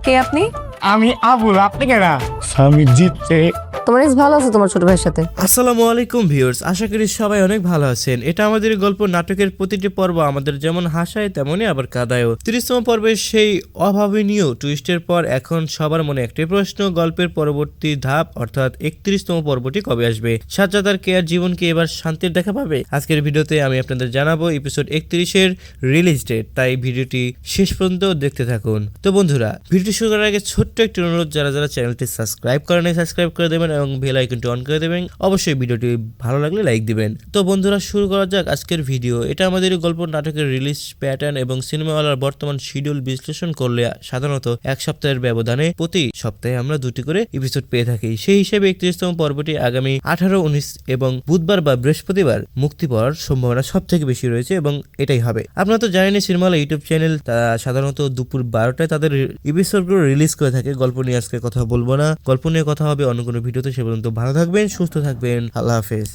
কে আপনি? আমি আবুল, আপনি কেনা? আমি জিতছে। তোমার এক্স ভালো আছে তোমার ছোট ভাইয়ের সাথে? আসসালামু আলাইকুম ভিউয়ার্স, আশা করি সবাই অনেক ভালো আছেন। এটা আমাদের গল্প নাটকের প্রতিটি পর্ব আমাদের যেমন হাসায় তেমনই আবার কাঁদায়ও। 30তম পর্বের সেই অভাবনীয় টুইস্টের পর এখন সবার মনে একটাই প্রশ্ন, গল্পের পরবর্তী ধাপ অর্থাৎ 31তম পর্বটি কবে আসবে? সাজ্জাদ আর কেয়ার জীবন কি এবার শান্তির দেখা পাবে? আজকের ভিডিওতে আমি আপনাদের জানাবো এপিসোড 31-এর রিলিজ ডেট, তাই ভিডিওটি শেষ পর্যন্ত দেখতে থাকুন। তো বন্ধুরা, ভিডিওটি শুরু করার আগে ছোট্ট একটি অনুরোধ, যারা যারা চ্যানেলটি সাবস্ক্রাইব করেন সাবস্ক্রাইব করে দেবেন এবং বেল আইকনটি অন করে দেবেন। অবশ্যই ভিডিওটি ভালো লাগলে লাইক দিবেন। তো বন্ধুরা, শুরু করা যাক আজকের ভিডিও। এটা আমাদের গল্প নাটকের রিলিজ প্যাটার্ন এবং সিনেমাওয়ালার বর্তমান শিডিউল বিশ্লেষণ করলে সাধারণত এক সপ্তাহের ব্যবধানে প্রতি সপ্তাহে আমরা দুটি করে এপিসোড পেয়ে থাকি। সেই হিসেবে 31তম পর্বটি আগামী 18, 19 এবং বুধবার বা বৃহস্পতিবার মুক্তি পাওয়ার সম্ভাবনা সব থেকে বেশি রয়েছে এবং এটাই হবে। আপনারা তো জানেন সিনেমাওয়ালা ইউটিউব চ্যানেল সাধারণত দুপুর 12টায় তাদের এপিসোডগুলো রিলিজ করে থাকে। গল্প নিয়ে আজকে কথা বলবো না, গল্প নিয়ে কথা হবে অন্য কোনো ভিডিওতে। সে পর্যন্ত ভালো থাকবেন, সুস্থ থাকবেন, আল্লাহ হাফেজ।